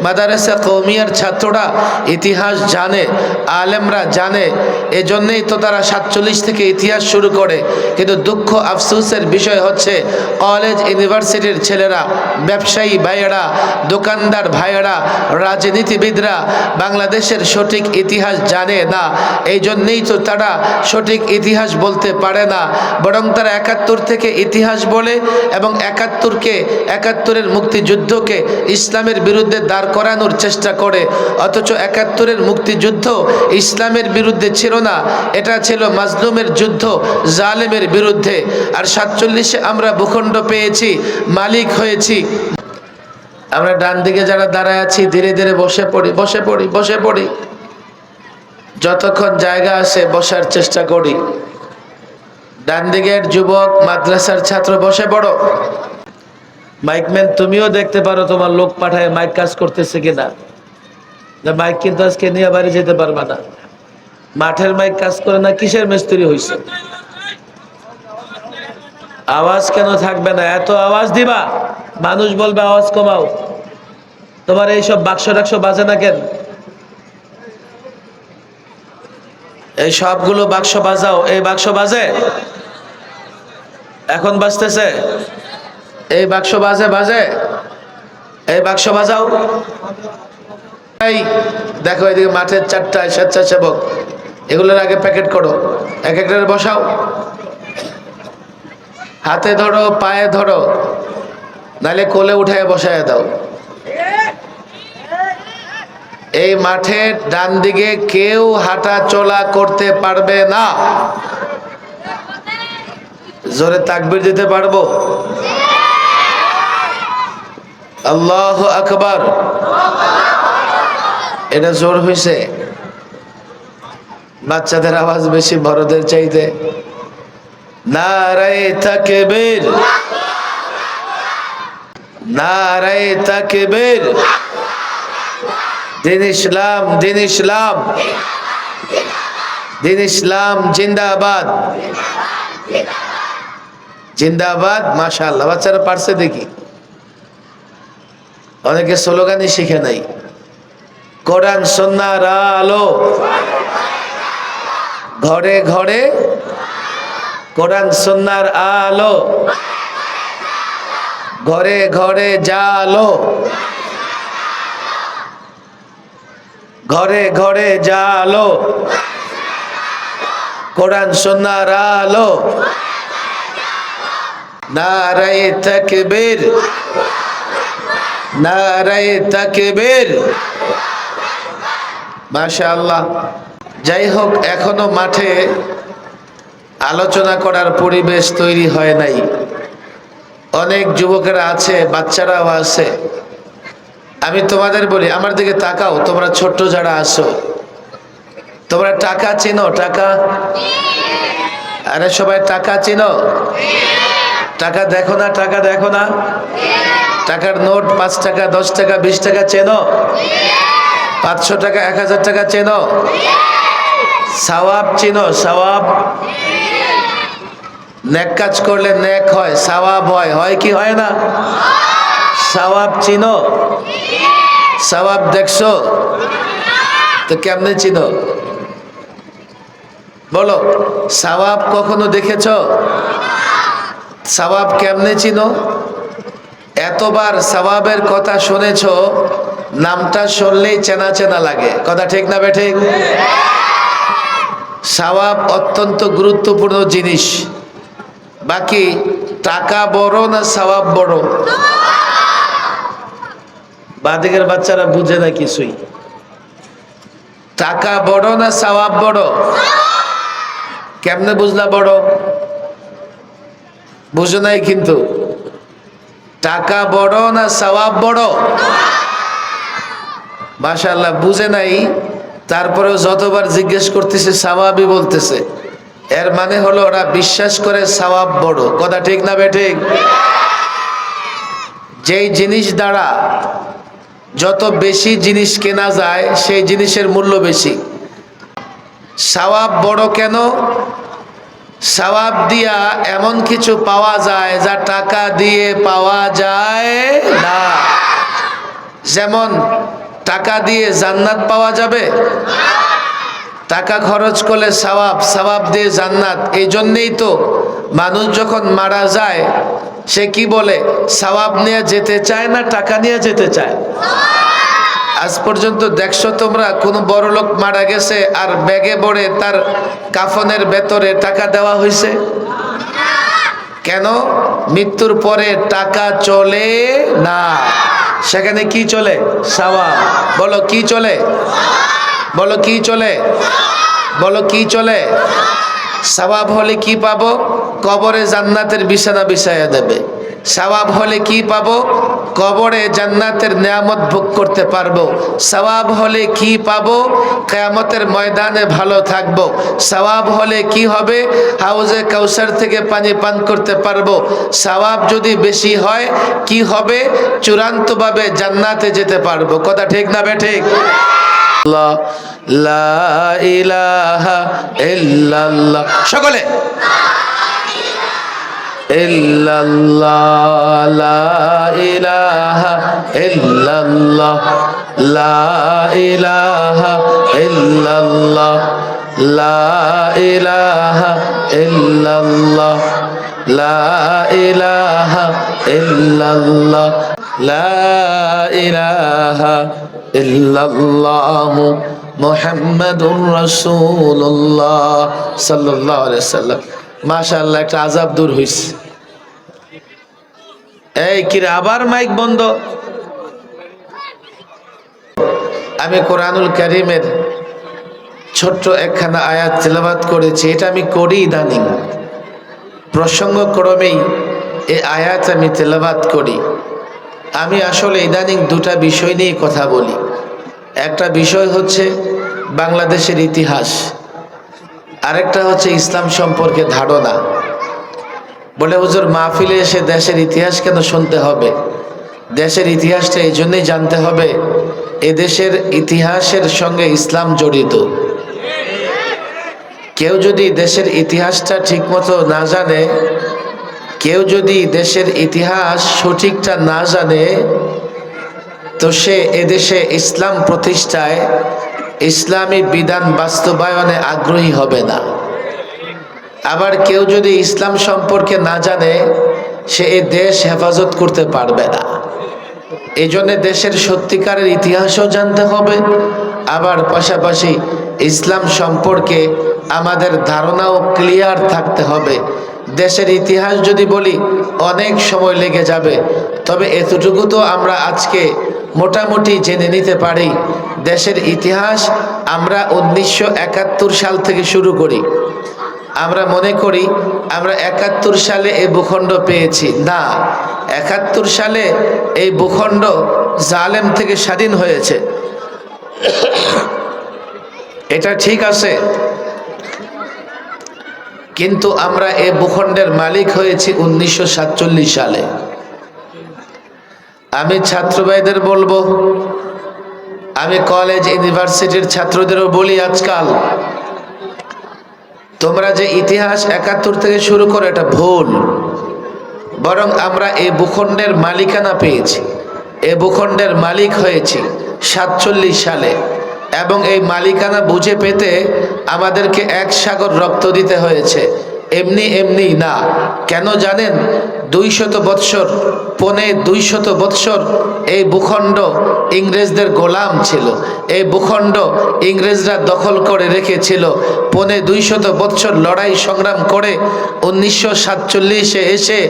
মাদারেসা কৌমিয়ার ছাত্ররা ইতিহাস জানে, আলেমরা জানে, এজন্যই তো তারা 47 থেকে ইতিহাস শুরু করে। কিন্তু দুঃখ আফসোসের বিষয় হচ্ছে কলেজ ইউনিভার্সিটির ছেলেরা, ব্যবসায়ী ভাইয়েরা, দোকানদার ভাইয়েরা, রাজনীতিবিদরা বাংলাদেশের সঠিক ইতিহাস জানে না। এই জন্যেই তো তারা সঠিক ইতিহাস বলতে পারে না, বরং তারা 71 থেকে ইতিহাস বলে এবং 71-এর মুক্তিযুদ্ধকে ইসলামের বিরুদ্ধে দাঁড় করানোর চেষ্টা করে। অথচ 71-এর মুক্তিযুদ্ধ ইসলামের বিরুদ্ধে ছিল না, এটা ছিল মাজলুমের যুদ্ধ, জালেমের বিরুদ্ধে। আর 47-এ আমরা ভূখণ্ড পেয়েছি, মালিক হয়েছি। আমরা ডান দিকে যারা দাঁড়ায় আছি ধীরে ধীরে বসে পড়ি, যতক্ষণ জায়গা আসে বসার চেষ্টা করি। ডান দিকের যুবক, মাদ্রাসার ছাত্র বসে পড়ো। মাইকম্যান তুমিও দেখতে পারো তোমার লোক পাঠায় মাইক কাজ করতেছে কিনা। মাইক কিন্তু আজকে নিয়ে বাড়ি যেতে পারবা না। মাঠের মাইক কাজ করে না, কিসের মিস্ত্রি হইছে? আওয়াজ কেন থাকবে না? এত আওয়াজ দিবা, মানুষ বলবে আওয়াজ কমাও। তোমার এইসব বাক্স টাক্স বাজে না কেন? এই সবগুলো বাক্স বাজাও। এই বাক্স বাজে, এখন বাজতেছে। এই বাক্স বাজে, এই বাক্স বাজাও। এই দেখো এদিকে মাঠের 4টা স্বেচ্ছাসেবক, এগুলোর আগে প্যাকেট করো, এক একটা বসাও। হাতে ধরো, পায়ে ধরো, নাহলে কোলে উঠায় বসায় দাও। এই মাঠের ডান দিকে কেউ হাঁটা চলা করতে পারবে না। জোরে তাকবীর দিতে পারবো? আল্লাহু আকবার। এটা জোর হয়েছে? বাচ্চাদের আওয়াজ বেশি বড়দের চাইতে। নারায়ে তাকবীর, নারায়ে তাকবীর। দিন ইসলাম, দিন ইসলাম, দিন ইসলাম জিন্দাবাদ, জিন্দাবাদ। মাশাআল্লাহ, বাচ্চারা পারছে দেখি। অনেকে স্লোগানই শিখে নাই। কোরআন সুন্নাহর আলো ঘরে ঘরে, কোরআন সুন্নাহর আলো ঘরে ঘরে জালো, ঘরে ঘরে জালো, কোরআন সুন্নাহর আলো। নারায়ে তাকবীর, নারায়ে তাকবীর। মাশাআল্লাহ। যাই হোক, এখনো মাঠে আলোচনা করার পরিবেশ তৈরি হয় নাই। অনেক যুবকেরা আছে, বাচ্চারাও আছে। আমি তোমাদের বলি, আমার দিকে তাকাও, তোমরা ছোট্ট যারা আছো, তোমরা টাকা চিনো? টাকা? আরে সবাই টাকা চিনো? টাকা দেখো না? টাকা দেখো না? টাকার নোট 5 টাকা, 10 টাকা, 20 টাকা চেনো? 500 টাকা, 1000 টাকা চেনো? সওয়াব চিনো? সওয়াব? নেক কাজ করলে নেক হয়, সওয়াব হয়, হয় কি হয় না? সওয়াব চিনো? সওয়াব দেখছো? তো কেমনে চিনো? বলো, সওয়াব কখনো দেখেছো? সওয়াব কেমনে চিনো? এতবার সওয়াবের কথা শুনেছো, নামটা শুনলেই চেনা চেনা লাগে। কথা ঠিক না বেঠিক? সওয়াব অত্যন্ত গুরুত্বপূর্ণ জিনিস। বাকি টাকা বড় না সওয়াব বড়? বাদিকের বাচ্চারা বুঝে না কিছুই। টাকা বড় না সওয়াব বড়? কেমনে বুঝলা বড়? বুঝো নাই কিন্তু। টাকা বড় না সওয়াব বড়? মাশাআল্লাহ, বুঝে নাই। তারপরেও যতবার জিজ্ঞেস করতেছে সওয়াবই বলতেছে। এর মানে হলো ওরা বিশ্বাস করে সওয়াব বড়। কথা ঠিক না বেঠিক? যেই জিনিস দ্বারা যত বেশি জিনিস কেনা যায়, সেই জিনিসের মূল্য বেশি। সওয়াব বড় কেন? সওয়াব দিয়া এমন কিছু পাওয়া যায় যা টাকা দিয়ে পাওয়া যায় না। যেমন টাকা দিয়ে জান্নাত পাওয়া যাবে, টাকা খরচ করলে সওয়াব, সওয়াব দিয়ে জান্নাত। এই জন্যেই তো মানুষ যখন মারা যায় সে কি বলে, সওয়াব নিয়ে যেতে চায় না টাকা নিয়ে যেতে চায়? আজ পর্যন্ত দেখছো তোমরা কোনো বড় লোক মারা গেছে আর ব্যাগে ভরে তার কাফনের ভেতরে টাকা দেওয়া হয়েছে? কেন? মৃত্যুর পরে টাকা চলে না, সেখানে কি চলে? সওয়াব। বলো কি চলে? বলো কি চলে? বলো কি চলে? সওয়াব হলে কি পাবো? কবরে জান্নাতের বিছানা বিছাইয়া দেবে। সওয়াব হলে কি পাবো? কবরে জান্নাতের নিয়ামত ভোগ করতে পারবো। সওয়াব হলে কি পাবো? কিয়ামতের ময়দানে ভালো থাকবো। সওয়াব হলে কি হবে? হাউজে কাউসার থেকে পানি পান করতে পারবো। সওয়াব যদি বেশি হয় কি হবে? চূড়ান্তভাবে জান্নাতে যেতে পারবো। কথা ঠিক না বেঠিক? লা ইলাহা ইল্লাল্লাহ, সকলে ইল্লাল্লাহ, লা ইলাহা ইল্লাল্লাহ, লা ইলাহা ইল্লাল্লাহ, লা ইলাহা ইল্লাল্লাহ, লা ইলাহা ইল্লাল্লাহ, লা ইলাহা ইল্লাল্লাহু মুহাম্মাদুর রাসূলুল্লাহ সাল্লাল্লাহু আলাইহি ওয়াসাল্লাম। মাশাআল্লাহ, একটা আযাব দূর হইছে। এই কিরে আবার মাইক বন্ধ? আমি কোরআনুল কারীমের ছোট্ট একখানা আয়াত তেলাওয়াত করেছি। এটা আমি করি ইদানিং, প্রসঙ্গক্রমেই এই আয়াত আমি তেলাওয়াত করি। আমি আসলে ইদানিং দুটা বিষয় নিয়ে কথা বলি। একটা বিষয় হচ্ছে বাংলাদেশের ইতিহাস, আরেকটা হচ্ছে ইসলাম সম্পর্কে ধারণা। বলে হুজুর মাহফিলে এসে দেশের ইতিহাস কেন শুনতে হবে? দেশের ইতিহাসটা এই জন্যই জানতে হবে, এদেশের ইতিহাসের সঙ্গে ইসলাম জড়িত। কেউ যদি দেশের ইতিহাসটা ঠিকমতো না জানে, কেউ যদি দেশের ইতিহাস সঠিকটা না জানে, তো সে এদেশে ইসলাম প্রতিষ্ঠায়, ইসলামী বিধান বাস্তবায়নে আগ্রহী হবে না। আবার কেউ যদি ইসলাম সম্পর্কে না জানে, সে এই দেশ হেফাজত করতে পারবে না। এই জন্যে দেশের সত্যিকারের ইতিহাসও জানতে হবে, আবার পাশাপাশি ইসলাম সম্পর্কে আমাদের ধারণাও ক্লিয়ার থাকতে হবে। দেশের ইতিহাস যদি বলি অনেক সময় লেগে যাবে, তবে এতটুকু তো আমরা আজকে মোটামুটি জেনে নিতে পারি। দেশের ইতিহাস আমরা 1971 সাল থেকে শুরু করি। আমরা মনে করি আমরা 71 সালে এই ভূখণ্ড পেয়েছি। না, 71 সালে এই ভূখণ্ড জালেম থেকে স্বাধীন হয়েছে, এটা ঠিক আছে। কিন্তু আমরা এই ভূখণ্ডের মালিক হয়েছি 1947 সালে। আমি ছাত্র ভাইদের বলবো, আমি কলেজ ইউনিভার্সিটির ছাত্রদেরও বলি, আজকাল তোমরা যে ইতিহাস 71 থেকে শুরু করো এটা ভুল। বরং আমরা এই ভূখণ্ডের মালিকানা পেয়েছি, এই ভূখণ্ডের মালিক হয়েছি 47 সালে, এবং এই মালিকানা বুঝে পেতে আমাদেরকে এক সাগর রক্ত দিতে হয়েছে। এমনি এমনি না। কেন জানেন? 200 বৎসর, পৌনে 200 বৎসর এই ভূখণ্ড ইংরেজদের গোলাম ছিল। এই ভূখণ্ড ইংরেজরা দখল করে রেখেছিল। পৌনে 200 বৎসর লড়াই সংগ্রাম করে 1947-এ এসে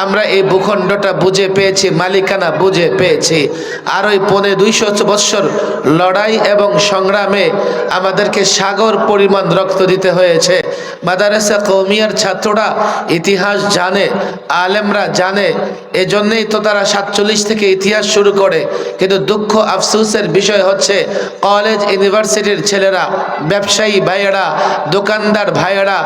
আমরা এই ভূখণ্ডটা বুঝে পেয়েছি, মালিকানা বুঝে পেয়েছি। আর ওই পৌনে 200 বৎসর লড়াই এবং সংগ্রামে আমাদেরকে সাগর পরিমাণ রক্ত দিতে হয়েছে। মাদ্রাসা কওমিয়ার ছাত্ররা ইতিহাস জানে, আলেমরা জানে, এজন্যই তো তারা 47 থেকে ইতিহাস শুরু করে। কিন্তু দুঃখ আফসোসের বিষয় হচ্ছে কলেজ ইউনিভার্সিটির ছেলেরা, ব্যবসায়ী ভাইয়েরা, দোকানদার ভাইয়েরা,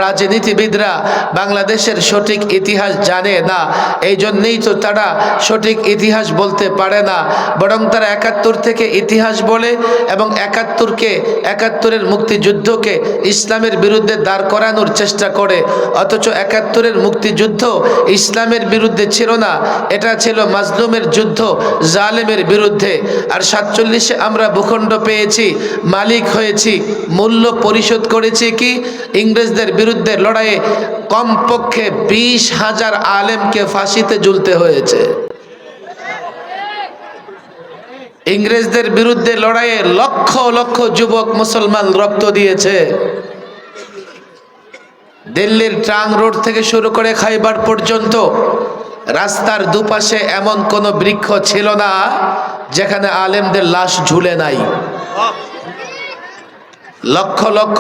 রাজনীতিবিদরা বাংলাদেশের সঠিক ইতিহাস জানে না। এই জন্যই তো তারা সঠিক ইতিহাস বলতে পারে না, বরং তারা 71 থেকে ইতিহাস বলে এবং 71-এর মুক্তিযুদ্ধকে ইসলামের বিরুদ্ধে দাঁড় করানোর চেষ্টা করে। অথচ 71-এর মুক্তিযুদ্ধ ইসলামের বিরুদ্ধে ছিল না, এটা ছিল মাজলুমের যুদ্ধ, জালেমের বিরুদ্ধে। আর 47-এ আমরা ভূখণ্ড পেয়েছি, মালিক হয়েছি, মূল্য পরিশোধ করেছি কি? ইংরেজদের বিরুদ্ধে লড়াইয়ে কমপক্ষে 20,000 আলেমকে ফাঁসিতে ঝুলতে হয়েছে। ইংরেজদের বিরুদ্ধে লড়াইয়ে লক্ষ লক্ষ যুবক মুসলমান রক্ত দিয়েছে। দিল্লির ট্রাং রোড থেকে শুরু করে খাইবার পর্যন্ত রাস্তার দুপাশে এমন কোন বৃক্ষ ছিল না যেখানে আলেমদের লাশ ঝুলে নাই। লক্ষ লক্ষ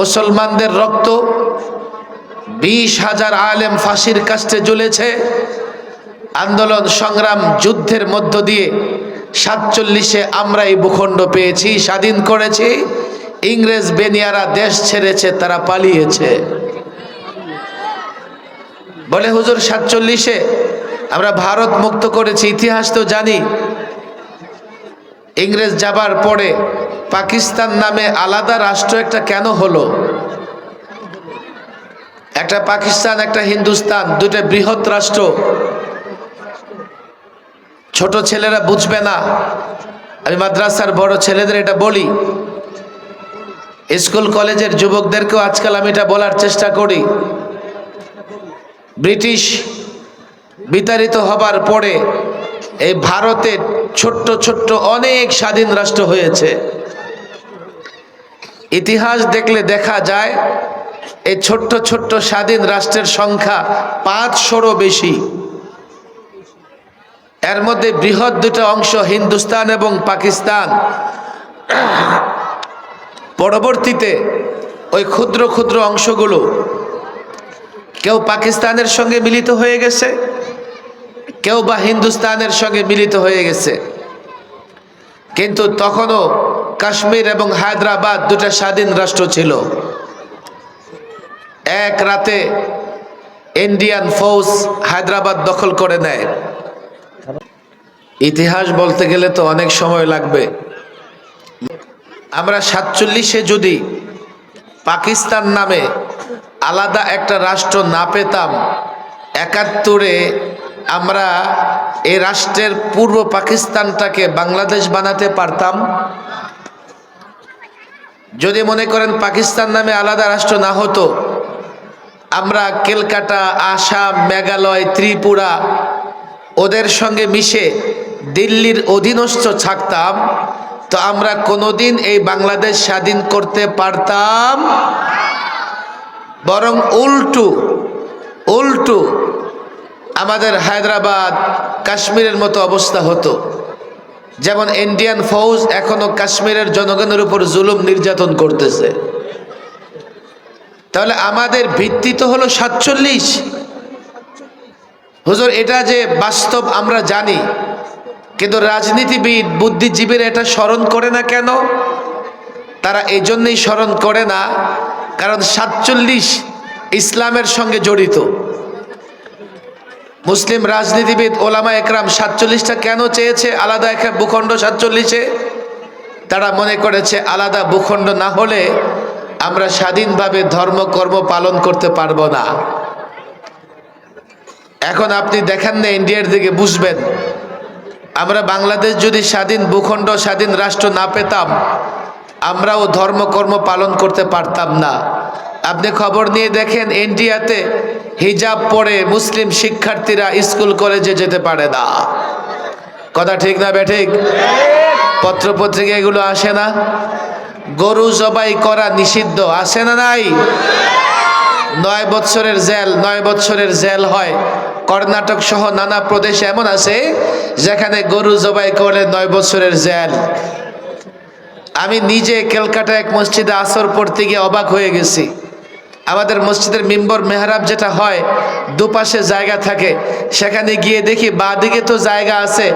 মুসলমানদের রক্ত, 20,000 আলেম ফাঁসির কাস্টে ঝুলেছে। আন্দোলন সংগ্রাম যুদ্ধের মধ্য দিয়ে 47-এ আমরা এই ভূখণ্ড পেয়েছি, স্বাধীন করেছি। ইংরেজ বেনিয়ারা দেশ ছেড়েছে, তারা পালিয়েছে। বলে হুজুর 47-এ আমরা ভারত মুক্ত করেছি, ইতিহাস তো জানি। ইংরেজ যাবার পরে পাকিস্তান নামে আলাদা রাষ্ট্র একটা কেন হলো? একটা পাকিস্তান, একটা হিন্দুস্তান, দুটো বৃহৎ রাষ্ট্র। ছোট ছেলেরা বুঝবে না, আমি মাদ্রাসার বড় ছেলেদের এটা বলি, স্কুল কলেজের যুবকদেরকেও আজকাল আমি এটা বলার চেষ্টা করি। ব্রিটিশ বিতাড়িত হবার পরে এই ভারতে ছোট্ট ছোট্ট অনেক স্বাধীন রাষ্ট্র হয়েছে। ইতিহাস দেখলে দেখা যায় এই ছোট্ট ছোট্ট স্বাধীন রাষ্ট্রের সংখ্যা 500-ও বেশি। এর মধ্যে বৃহৎ দুটো অংশ হিন্দুস্তান এবং পাকিস্তান। পরবর্তীতে ওই ক্ষুদ্র ক্ষুদ্র অংশগুলো কেউ পাকিস্তানের সঙ্গে মিলিত হয়ে গেছে, কেউ বা হিন্দুস্তানের সঙ্গে মিলিত হয়ে গেছে। কিন্তু তখনও কাশ্মীর এবং হায়দ্রাবাদ দুটো স্বাধীন রাষ্ট্র ছিল। এক রাতে ইন্ডিয়ান ফৌজ হায়দ্রাবাদ দখল করে নেয়। ইতিহাস বলতে গেলে তো অনেক সময় লাগবে। আমরা 47-এ যদি পাকিস্তান নামে আলাদা একটা রাষ্ট্র না পেতাম, 71-এ আমরা এই রাষ্ট্রের পূর্ব পাকিস্তানটাকে বাংলাদেশ বানাতে পারতাম? যদি মনে করেন পাকিস্তান নামে আলাদা রাষ্ট্র না হতো, আমরা কলকাতা, আসাম, মেঘালয়, ত্রিপুরা ওদের সঙ্গে মিশে দিল্লির অধীনস্থ থাকতাম, তো আমরা কোনোদিন এই বাংলাদেশ স্বাধীন করতে পারতাম? বরং উল্টু আমাদের হায়দ্রাবাদ, কাশ্মীরের মতো অবস্থা হতো। যেমন ইন্ডিয়ান ফৌজ এখনো কাশ্মীরের জনগণের উপর জুলুম নির্যাতন করতেছে। তাহলে আমাদের ভিত্তি তো হলো 47। হুজুর এটা যে বাস্তব আমরা জানি, কিন্তু রাজনীতিবিদ, বুদ্ধিজীবীরা এটা স্মরণ করে না কেন? তারা এই জন্যই স্মরণ করে না কারণ 47 ইসলামের সঙ্গে জড়িত। মুসলিম রাজনীতিবিদ, ওলামা একরাম 47টা কেন চেয়েছে আলাদা একটা ভূখণ্ড? 47-এ তারা মনে করেছে আলাদা ভূখণ্ড না হলে আমরা স্বাধীনভাবে ধর্মকর্ম পালন করতে পারবো না। এখন আপনি দেখেন না ইন্ডিয়ার দিকে, বুঝবেন আমরা বাংলাদেশ যদি স্বাধীন ভূখণ্ড, স্বাধীন রাষ্ট্র না পেতাম, আমরাও ধর্মকর্ম পালন করতে পারতাম না। আপনি খবর নিয়ে দেখেন ইন্ডিয়াতে হিজাব পরে মুসলিম শিক্ষার্থীরা স্কুল কলেজে যেতে পারে না। কথা ঠিক না বেঠিক? পত্রপত্রিকা এগুলো আসে না? গরু জবাই করা নিষিদ্ধ, আসে না নাই? 9 বছরের জেল, 9 বছরের জেল হয়। কর্ণাটক সহ নানা প্রদেশ এমন আছে যেখানে গরু জবাই করলে 9 বছরের জেল। আমি নিজে কলকাতা এক মসজিদে আসর পড়তে গিয়ে অবাক হয়ে গেছি। আমাদের মসজিদের মিম্বর মেহরাব যেটা হয়, দুপাশে জায়গা থাকে, সেখানে গিয়ে দেখি বাঁ দিকে তো জায়গা আছে,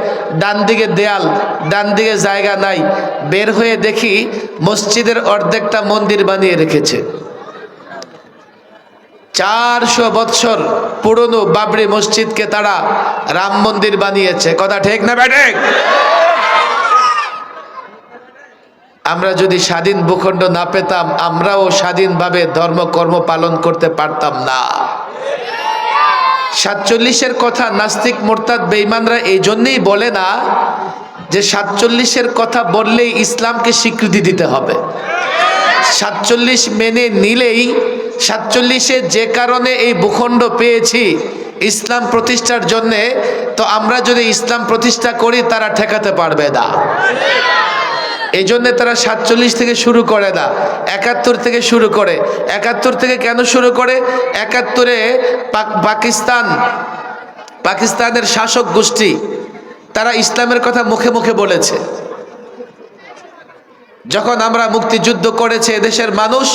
ডান দিকে দেয়াল, ডান দিকে জায়গা নাই। বের হয়ে দেখি মসজিদের অর্ধেকটা মন্দির বানিয়ে রেখেছে। 400 বছর পুরনো বাবরি মসজিদকে তারা রাম মন্দির বানিয়েছে। কথা ঠিক না বেঠিক? আমরা যদি স্বাধীন ভূখণ্ড না পেতাম, আমরাও স্বাধীনভাবে ধর্মকর্ম পালন করতে পারতাম না। 47-এর কথা নাস্তিক মোরতাদ বেঈমানরা এই জন্যই বলে না যে 47-এর কথা বললেই ইসলামকে স্বীকৃতি দিতে হবে। 47 মেনে নিলেই 47-এ যে কারণে এই ভূখণ্ড পেয়েছি ইসলাম প্রতিষ্ঠার জন্যে, তো আমরা যদি ইসলাম প্রতিষ্ঠা করি তারা ঠেকাতে পারবে না। এই জন্যে তারা 47 থেকে শুরু করে না, 71 থেকে শুরু করে। 71 থেকে কেন শুরু করে? 71-এ পাকিস্তানের শাসক গোষ্ঠী তারা ইসলামের কথা মুখে মুখে বলেছে। যখন আমরা মুক্তিযুদ্ধ করেছে এদেশের মানুষ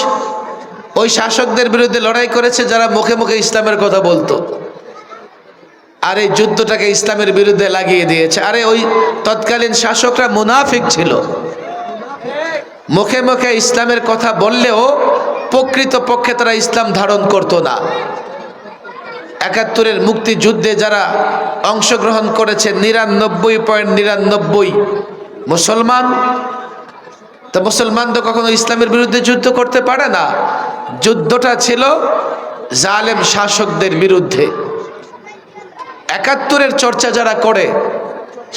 ওই শাসকদের বিরুদ্ধে লড়াই করেছে যারা মুখে মুখে ইসলামের কথা বলতো, আর এই যুদ্ধটাকে ইসলামের বিরুদ্ধে লাগিয়ে দিয়েছে। আরে ওই তৎকালীন শাসকরা মুনাফিক ছিল, মুখে মুখে ইসলামের কথা বললেও প্রকৃতপক্ষে তারা ইসলাম ধারণ করতো না। 71-এর মুক্তিযুদ্ধে যারা অংশগ্রহণ করেছে 99.99 মুসলমান। তো মুসলমান তো কখনো ইসলামের বিরুদ্ধে যুদ্ধ করতে পারে না। যুদ্ধটা ছিল জালেম শাসকদের বিরুদ্ধে। 71-এর চর্চা যারা করে,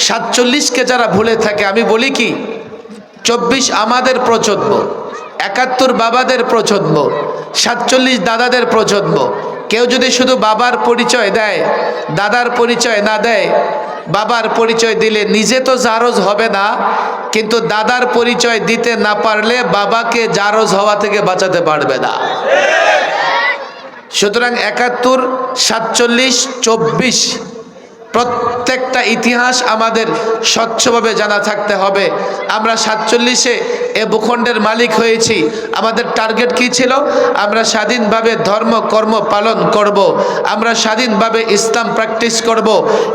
47-কে যারা ভুলে থাকে, আমি বলি কি 24 আমাদের প্রজন্ম, 71 বাবাদের প্রজন্ম, 47 দাদাদের প্রজন্ম। কেউ যদি শুধু বাবার পরিচয় দেয়, দাদার পরিচয় না দেয়, বাবার পরিচয় দিলে নিজে তো জারজ হবে না, কিন্তু দাদার পরিচয় দিতে না পারলে বাবাকে জারজ হওয়া থেকে বাঁচাতে পারবে না। সুতরাং 71, 47, 24 প্রত্যেকটা ইতিহাস আমাদের স্বচ্ছভাবে জানা থাকতে হবে। আমরা 47-এ এ ভূখণ্ডের মালিক হয়েছি। আমাদের টার্গেট কি ছিল? আমরা স্বাধীনভাবে ধর্ম কর্ম পালন করব, আমরা স্বাধীনভাবে ইসলাম প্র্যাকটিস করব,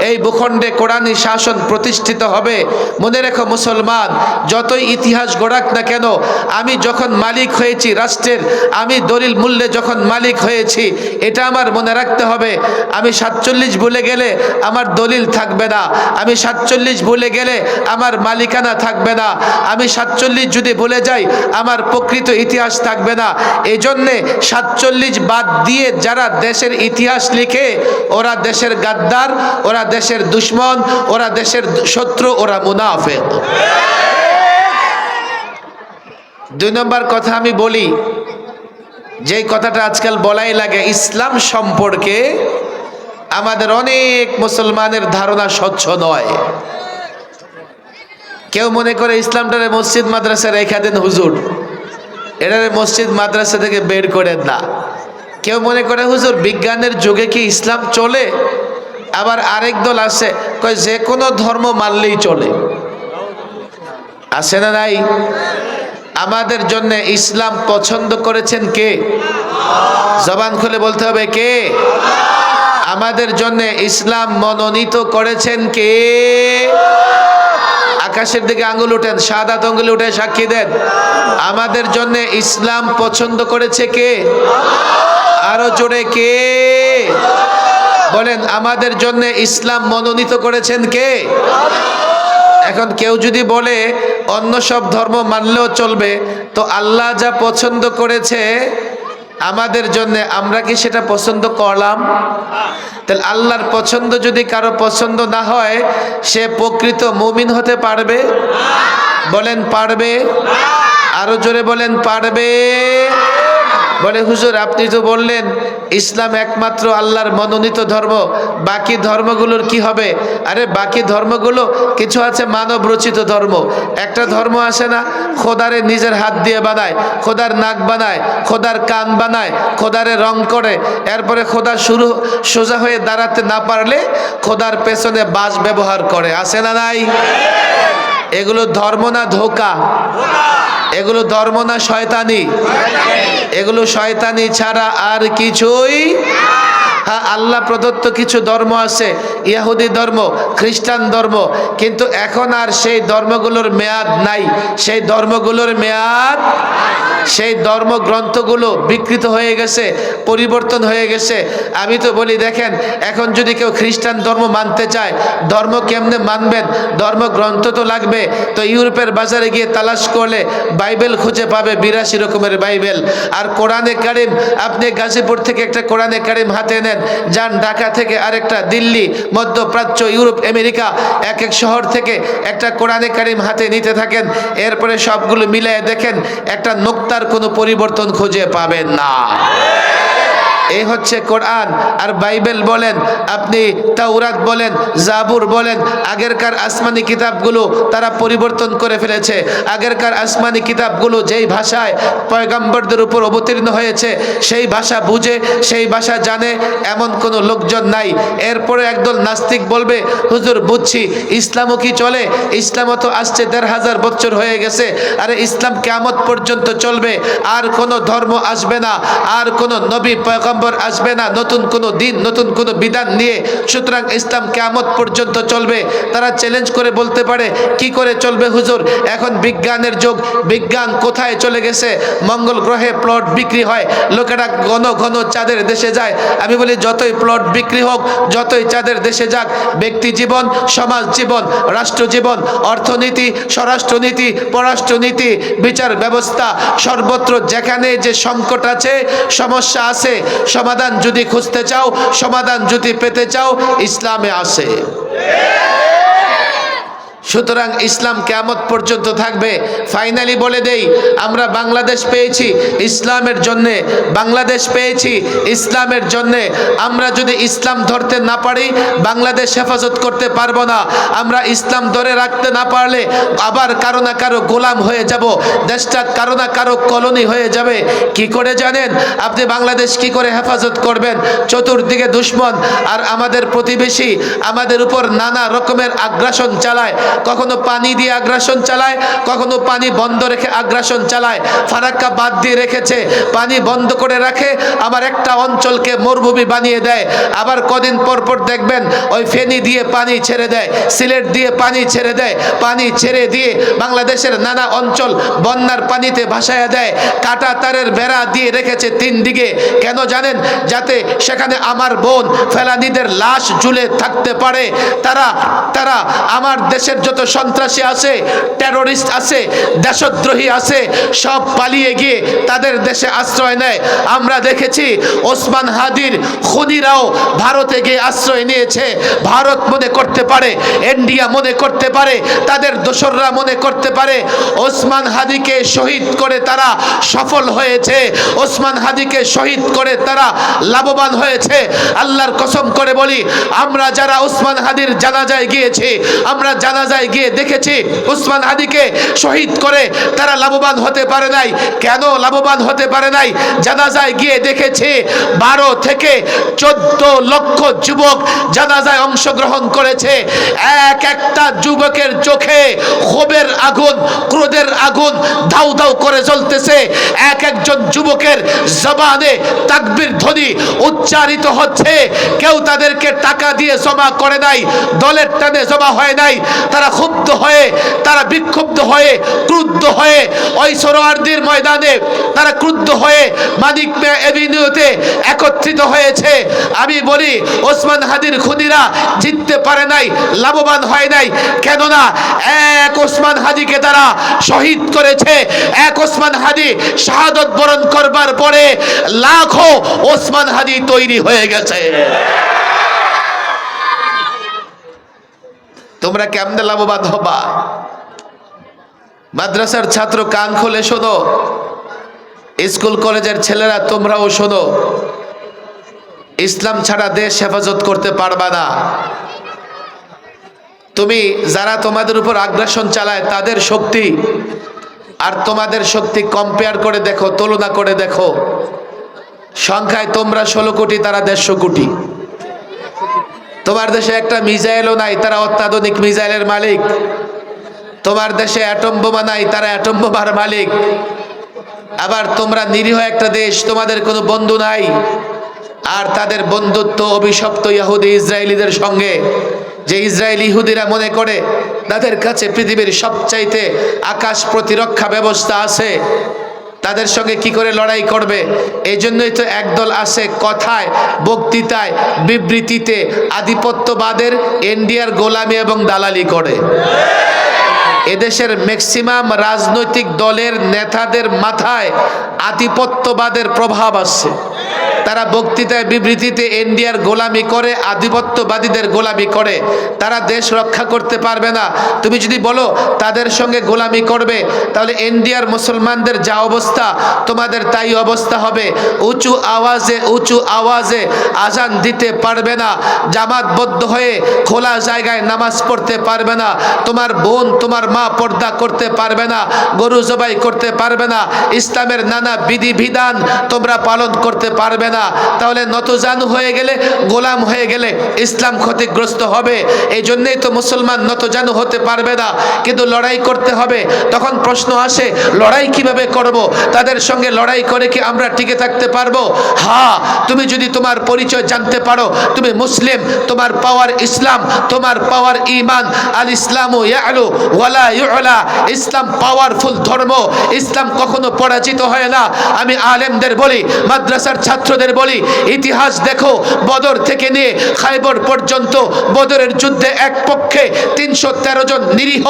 এই ভূখণ্ডে কোরআনী শাসন প্রতিষ্ঠিত হবে। মনে রেখো মুসলমান, যতই ইতিহাস গড়াক না কেন, আমি যখন মালিক হয়েছি রাষ্ট্রের, আমি দলিল মূল্যে যখন মালিক হয়েছি, এটা আমার মনে রাখতে হবে। আমি 47 ভুলে গেলে আমার দলিল থাকবে না, আমি 47 ভুলে গেলে আমার মালিকানা থাকবে না, আমি 47 যদি ভুলে যাই আমার প্রকৃত ইতিহাস থাকবে না। এই জন্যে 47 বাদ দিয়ে যারা দেশের ইতিহাস লিখে ওরা দেশের গাদ্দার, ওরা দেশের দুশ্মন, ওরা দেশের শত্রু, ওরা মুনাফিক। 2 নম্বর কথা আমি বলি, যেই কথাটা আজকাল বলাই লাগে, ইসলাম সম্পর্কে আমাদের অনেক মুসলমানের ধারণা স্বচ্ছ নয়। কেউ মনে করে ইসলামটারে মসজিদ মাদ্রাসা রেখা দেন হুজুর, এটারে মসজিদ মাদ্রাসা থেকে বের করেন না। কেউ মনে করে হুজুর বিজ্ঞানের যুগে কি ইসলাম চলে? আবার আরেক দল আছে কয় যে কোনো ধর্ম মানলেই চলে। আছে না নাই? আমাদের জন্য ইসলাম পছন্দ করেছেন কে? জবান খুলে বলতে হবে কে? আমাদের জন্য ইসলাম মনোনীত করেছেন কে? আকাশের দিকে আঙ্গুল উঠেন, শাহাদাত আঙ্গুল উঠে সাক্ষী দেন। আমাদের জন্য ইসলাম পছন্দ করেছে কে? আরো জোরে কে? বলেন, আমাদের জন্য ইসলাম মনোনীত করেছেন কে? এখন কেউ যদি বলে অন্য সব ধর্ম মানলেও চলবে, তো আল্লাহ যা পছন্দ করেছে আমাদের জন্য, আমরা কি সেটা পছন্দ করলাম? তাহলে আল্লাহর পছন্দ যদি কারো পছন্দ না হয়, সে প্রকৃত মুমিন হতে পারবে? বলেন পারবে? আরো জোরে বলেন পারবে? বলে হুজুর আপনি তো বললেন ইসলাম একমাত্র আল্লাহর মনোনীত ধর্ম, বাকি ধর্মগুলোর কি হবে? আরে বাকি ধর্মগুলো কিছু আছে মানব রচিত ধর্ম। একটা ধর্ম আসে না, খোদারে নিজের হাত দিয়ে বানায়, খোদার নাক বানায়, খোদার কান বানায়, খোদারে রং করে, এরপরে খোদা সোজা হয়ে দাঁড়াতে না পারলে খোদার পেছনে বাঁশ ব্যবহার করে। আসে না নাই? এগুলো ধর্ম না ধোঁকা? এগুলো ধর্ম না শয়তানি? এগুলো শয়তানি ছাড়া আর কিছুই। হ্যাঁ, আল্লাহ প্রদত্ত কিছু ধর্ম আছে, ইহুদি ধর্ম, খ্রিস্টান ধর্ম, কিন্তু এখন আর সেই ধর্মগুলোর মেয়াদ নাই। সেই ধর্মগুলোর মেয়াদ সেই ধর্মগ্রন্থগুলো বিকৃত হয়ে গেছে, পরিবর্তন হয়ে গেছে। আমি তো বলি দেখেন, এখন যদি কেউ খ্রিস্টান ধর্ম মানতে চায়, ধর্ম কেমনে মানবেন? ধর্মগ্রন্থ তো লাগবে। তো ইউরোপের বাজারে গিয়ে তালাশ করলে বাইবেল খুঁজে পাবে 82 রকমের বাইবেল। আর কোরআনে কারিম, আপনি গাজীপুর থেকে একটা কোরআনে কারিম হাতে নেন, যান ঢাকা থেকে আরেকটা, দিল্লি, মধ্যপ্রাচ্য, ইউরোপ, আমেরিকা, এক এক শহর থেকে একটা কোরআনে কারিম হাতে নিতে থাকেন। এরপরে সবগুলো মিলিয়ে দেখেন, একটা নোক্তার কোনো পরিবর্তন খুঁজে পাবেন না। এই হচ্ছে কোরআন। আর বাইবেল বলেন, আপনি তাওরাত বলেন, জাবুর বলেন, আগেরকার আসমানি কিতাবগুলো তারা পরিবর্তন করে ফেলেছে। আগেরকার আসমানি কিতাবগুলো যেই ভাষায় পয়গম্বরদের উপর অবতীর্ণ হয়েছে, সেই ভাষা বুঝে, সেই ভাষা জানে এমন কোনো লোকজন নাই। এরপরে একদল নাস্তিক বলবে, হুজুর বুঝছি, ইসলামও কি চলে? ইসলামও তো আসছে 1500 বছর হয়ে গেছে। আরে ইসলাম কিয়ামত পর্যন্ত চলবে, আর কোনো ধর্ম আসবে না, আর কোনো নবী পয়গম্বর আসবে না নতুন কোনো দিন, নতুন কোনো বিধান নিয়ে। সুতরাং ইসলাম কিয়ামত পর্যন্ত চলবে। তারা চ্যালেঞ্জ করে বলতে পারে, কি করে চলবে হুজুর? এখন বিজ্ঞানের যুগ, বিজ্ঞান কোথায় চলে গেছে? মঙ্গল গ্রহে প্লট বিক্রি হয়, লোকেরা ঘন ঘন চাঁদের দেশে যায়। আমি বলি, যতই প্লট বিক্রি হোক, যতই চাঁদের দেশে যাক, ব্যক্তি জীবন, সমাজ জীবন, রাষ্ট্র জীবন, অর্থনীতি, স্বরাষ্ট্রনীতি, পররাষ্ট্রনীতি, বিচার ব্যবস্থা, সর্বত্র যেখানে যে সংকট আছে, সমস্যা আছে, সমাধান যদি খুঁজতে চাও, সমাধান যদি পেতে চাও, ইসলামে আছে। সুতরাং ইসলাম কিয়ামত পর্যন্ত থাকবে। ফাইনালি বলে দেই, আমরা বাংলাদেশ পেয়েছি ইসলামের জন্যে, বাংলাদেশ পেয়েছি ইসলামের জন্যে। আমরা যদি ইসলাম ধরতে না পারি, বাংলাদেশ হেফাজত করতে পারবো না। আমরা ইসলাম ধরে রাখতে না পারলে আবার কারো না কারো গোলাম হয়ে যাব, দেশটা কারো না কারো কলোনি হয়ে যাবে। কি করে জানেন? আপনি বাংলাদেশ কি করে হেফাজত করবেন? চতুর্দিকে দুশ্মন, আর আমাদের প্রতিবেশী আমাদের উপর নানা রকমের আগ্রাসন চালায়। কখনো পানি দিয়ে আগ্রাসন চালায়, কখনো পানি বন্ধ রেখে আগ্রাসন চালায়। ফারাক্কা বাদ দিয়ে রেখেছে, পানি বন্ধ করে রাখে, আবার একটা অঞ্চলকে মরুভূমি বানিয়ে দেয়। আবার কদিন পর পর দেখবেন ওই ফেনী দিয়ে পানি ছেড়ে দেয়, সিলেট দিয়ে পানি ছেড়ে দেয়। পানি ছেড়ে দিয়ে বাংলাদেশের নানা অঞ্চল বন্যার পানিতে ভাসায়া দেয়। কাটা তারের বেড়া দিয়ে রেখেছে 3 দিকে। কেন জানেন? যাতে সেখানে আমার বোন ফেলানীদের লাশ ঝুলে থাকতে পারে। তারা আমার দেশের যত সন্ত্রাসী আছে, টেরোরিস্ট আছে, দেশদ্রোহী আছে, সব পালিয়ে গিয়ে তাদের দেশে আশ্রয় নেয়। আমরা দেখেছি ওসমান হাদির খুনিরাও ভারতে গিয়ে আশ্রয় নিয়েছে। ভারত মনে করতে পারে, ইন্ডিয়া মনে করতে পারে, তাদের দোসররা মনে করতে পারে ওসমান হাদিকে শহীদ করে তারা সফল হয়েছে, ওসমান হাদিকে শহীদ করে তারা লাভবান হয়েছে। আল্লাহর কসম করে বলি, আমরা যারা ওসমান হাদির জানাজায় গিয়েছি, আমরা জানাজায় গিয়ে দেখেছি ওসমান হাদিকে শহীদ করে তারা লাভবান হতে পারে নাই। কেন লাভবান হতে পারে নাই? জানাজায় গিয়ে দেখেছি 12 থেকে 14 লক্ষ যুবক জানাজায় অংশগ্রহণ করেছে। এক একটা যুবকের চোখে ক্ষোভের আগুন, ক্রোধের আগুন দাউ দাউ করে জ্বলতেছে। এক একজন যুবকের জবানে তাকবীর ধ্বনি উচ্চারিত হচ্ছে। কেউ তাদেরকে টাকা দিয়ে জমা করে নাই, দলের টানে জমা হয় নাই। তারা ক্ষুব্ধ হয়ে, তারা বিক্ষুব্ধ হয়ে, ক্রুদ্ধ হয়ে ওই সোহরাওয়ার্দীর ময়দানে তারা ক্রুদ্ধ হয়ে মানিক মিয়া এভিনিউতে একত্রিত হয়েছে। আমি বলি, ওসমান হাদির খুনিরা জিততে পারে নাই, লাভবান হয় নাই। কেননা এক ওসমান হাদিকে তারা শহীদ করেছে। এক ওসমান হাদি শাহাদত বরণ করবার পরে লাখো ওসমান হাদি তৈরি হয়ে গেছে। তোমরা কেমনে লাভবান হবা? মাদ্রাসার ছাত্র কান খুলে শোনো, স্কুল কলেজের ছেলেরা তোমরাও শোনো, ইসলাম ছাড়া দেশ হেফাজত করতে পারবা না। তুমি যারা তোমাদের উপর আগ্রাসন চালায় তাদের শক্তি আর তোমাদের শক্তি কম্পেয়ার করে দেখো, তুলনা করে দেখো। সংখ্যায় তোমরা 16 কোটি, তারা 150 কোটি। তোমার দেশে একটা মিসাইলও নাই, তারা অত্যাধুনিক মিসাইলের মালিক। তোমার দেশে অ্যাটম বোমা নাই, তারা অ্যাটম বোমার মালিক। আবার তোমরা নিরীহ একটা দেশ, তোমাদের কোনো বন্ধু নাই, আর তাদের বন্ধুত্ব অভিশপ্ত ইহুদি ইসরায়েলিদের সঙ্গে। যে ইসরায়েলি ইহুদিরা মনে করে তাদের কাছে পৃথিবীর সবচাইতে আকাশ প্রতিরক্ষা ব্যবস্থা আছে। তাদের সঙ্গে কি করে লড়াই করবে? এই জন্যই তো একদল আসে কথায়, বক্তৃতায়, বিবৃতিতে আধিপত্যবাদের, ইন্ডিয়ার গোলামি এবং দালালি করে। এদেশের ম্যাক্সিমাম রাজনৈতিক দলের নেতাদের মাথায় আধিপত্যবাদের প্রভাব আছে। তারা বক্তৃতায় বিবৃতিতে ইন্ডিয়ার গোলামি করে, আধিপত্যবাদীদের গোলামি করে। তারা দেশ রক্ষা করতে পারবে না। তুমি যদি বলো তাদের সঙ্গে গোলামি করবে, তাহলে ইন্ডিয়ার মুসলমানদের যা অবস্থা তোমাদের তাই অবস্থা হবে। উঁচু আওয়াজে আজান দিতে পারবে না, জামাতবদ্ধ হয়ে খোলা জায়গায় নামাজ পড়তে পারবে না, তোমার বোন তোমার মা পর্দা করতে পারবে না, গরু জবাই করতে পারবে না, ইসলামের নানা বিধিবিধান তোমরা পালন করতে পারবে না। তাহলে নতজানু হয়ে গেলে, গোলাম হয়ে গেলে ইসলাম ক্ষতিগ্রস্ত হবে। এই জন্যই তো মুসলমান নতজানু হতে পারবে না, কিন্তু লড়াই করতে হবে। তখন প্রশ্ন আসে, লড়াই কিভাবে করব? তাদের সঙ্গে লড়াই করে কি আমরা টিকে থাকতে পারবো? হ্যাঁ, তুমি যদি তোমার পরিচয় জানতে পারো তুমি মুসলিম, তোমার পাওয়ার ইসলাম, তোমার পাওয়ার ঈমান। আল ইসলামু ইয়ালু ওয়ালা ইউলা। ইসলাম পাওয়ারফুল ধর্ম, ইসলাম কখনো পরাজিত হয় না। আমি আলেমদের বলি, মাদ্রাসার ছাত্রদের বলি, ইতিহাস দেখো, বদর থেকে নিয়ে খায়বর পর্যন্ত বদরের যুদ্ধে এক পক্ষে 313 জন নিরীহ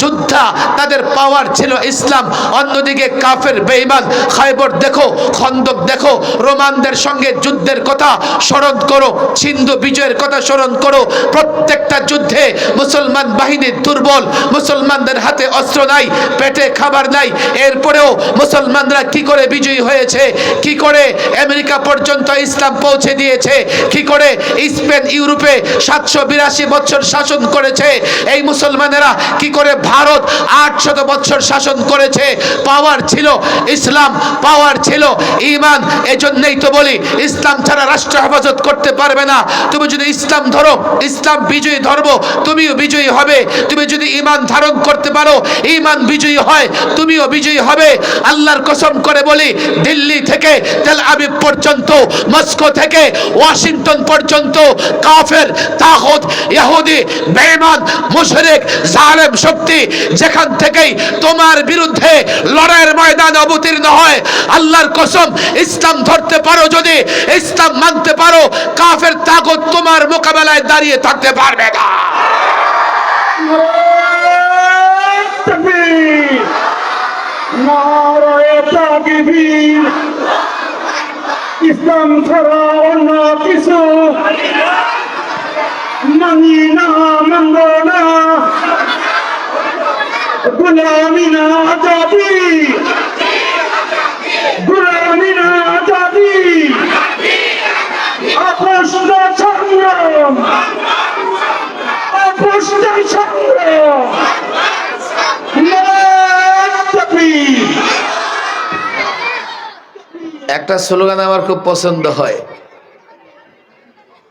যোদ্ধা, তাদের পাওয়ার ছিল ইসলাম। অন্যদিকে কাফের বেঈমান। খায়বর দেখো, খন্দক দেখো, রোমানদের সঙ্গে যুদ্ধের কথা স্মরণ করো, সিন্ধু বিজয়ের কথা স্মরণ করো। প্রত্যেকটা যুদ্ধে মুসলমান বাহিনী দুর্বল, মুসলমানদের হাতে অস্ত্র নাই, পেটে খাবার নাই। এরপরেও মুসলমানরা কি করে বিজয়ী হয়েছে? কি করে আমেরিকা পর্যন্ত ইসলাম পৌঁছে দিয়েছে? কি করে স্পেন ইউরোপে 782 বছর শাসন করেছে? এই মুসলমানেরা কি করে ভারত 800 বছর শাসন করেছে? পাওয়ার ছিল ইসলাম, পাওয়ার ছিল ঈমান। এজন্যই তো বলি, ইসলাম ছাড়া রাষ্ট্র হেফাজত করতে পারবে না। তুমি যদি ইসলাম ধরো, ইসলাম বিজয়ী ধর্ম, তুমিও বিজয়ী হবে। তুমি যদি ঈমান ধারণ করতে পারো, ঈমান বিজয়ী হয়, তুমিও বিজয়ী হবে। আল্লাহর কসম করে বলি, দিল্লি থেকে তেল আবিব পর্যন্ত, মস্কো থেকে ওয়াশিংটন পর্যন্ত কাফের, তাগুত, ইহুদি, বেঈমান, মুশরিক, জালেম শক্তি যেখান থেকেই তোমার বিরুদ্ধে লড়াইয়ের ময়দানে অবতীর্ণ হয়, আল্লাহর কসম, ইসলাম ধরতে পারো, যদি ইসলাম মানতে পারো, কাফের তাগুত তোমার মোকাবেলায় দাঁড়িয়ে থাকতে পারবে না। ইসলাম ছাড়া অন্য কিছু মানি না, মানব না। গোলামি না আজাদি, গোলামি না আজাদি, আপোষটা সংগ্রাম, আপোষটা সংগ্রাম। একটা স্লোগান আমার খুব পছন্দ হয়,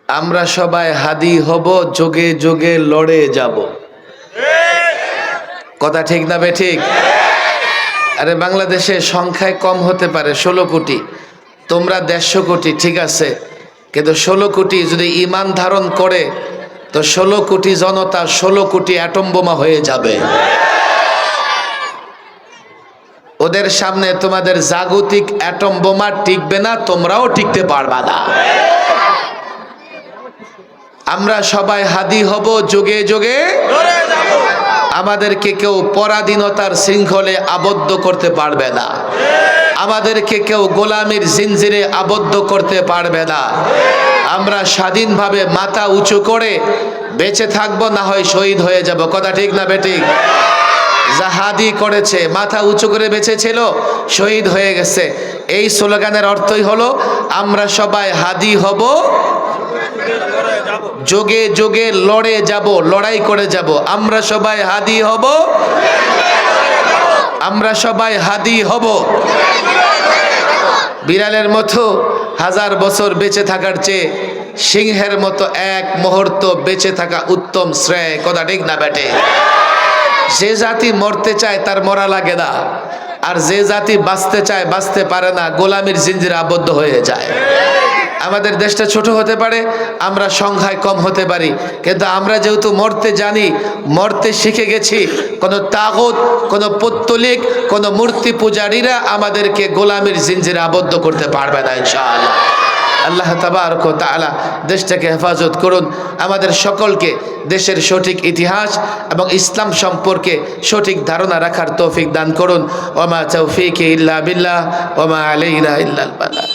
আমরা সবাই হাদি হব, যোগে যোগে লড়ে যাব। কথা ঠিক না বে ঠিক? আরে বাংলাদেশে সংখ্যায় কম হতে পারে 16 কোটি, তোমরা 150 কোটি, ঠিক আছে, কিন্তু 16 কোটি যদি ঈমান ধারণ করে তো 16 কোটি জনতা 16 কোটি অ্যাটম বোমা হয়ে যাবে। ওদের সামনে তোমাদের জাগতিক অ্যাটম বোমা টিকবে না, তোমরাও টিকতে পারবা না। আমরা সবাই হাদি হব, যোগে যোগে আমাদেরকে কেউ পরাধীনতার শৃঙ্খলে আবদ্ধ করতে পারবে না, আমাদেরকে কেউ গোলামির জিনজিরে আবদ্ধ করতে পারবে না। আমরা স্বাধীনভাবে মাথা উঁচু করে বেঁচে থাকবো, না হয় শহীদ হয়ে যাব। কথা ঠিক না বেঠিক? জাহাদি করেছে, মাথা উঁচু করে বেঁচেছিল, শহীদ হয়ে গেছে। এই স্লোগানের অর্থই হলো, আমরা সবাই হাদি হব, যোগে যোগে লড়ে যাব, লড়াই করে যাব। আমরা সবাই হাদি হব, আমরা সবাই হাদি হব। বিড়ালের মতো 1000 বছর বেঁচে থাকার চেয়ে সিংহের মতো এক মুহূর্ত বেঁচে থাকা উত্তম শ্রেয়। কথা ঠিক না বেটে? যে জাতি মরতে চায় তার মরা লাগে না, আর যে জাতি বাঁচতে চায় বাঁচতে পারে না, গোলামির জিঞ্জিরে আবদ্ধ হয়ে যায়। আমাদের দেশটা ছোট হতে পারে, আমরা সংখ্যায় কম হতে পারি, কিন্তু আমরা যেহেতু মরতে জানি, মরতে শিখে গেছি, কোনো তাগুত, কোনো পৌত্তলিক, কোনো মূর্তি পূজারীরা আমাদেরকে গোলামির জিঞ্জিরে আবদ্ধ করতে পারবে না ইনশাআল্লাহ। আল্লাহ তাবারক ওয়া তাআলা দেশটাকে হেফাজত করুন, আমাদের সকলকে দেশের সঠিক ইতিহাস এবং ইসলাম সম্পর্কে সঠিক ধারণা রাখার তৌফিক দান করুন। ওয়া মা তাওফীকি ইল্লা বিল্লাহ ওয়া মা আলাইনা ইল্লাল বালাগ।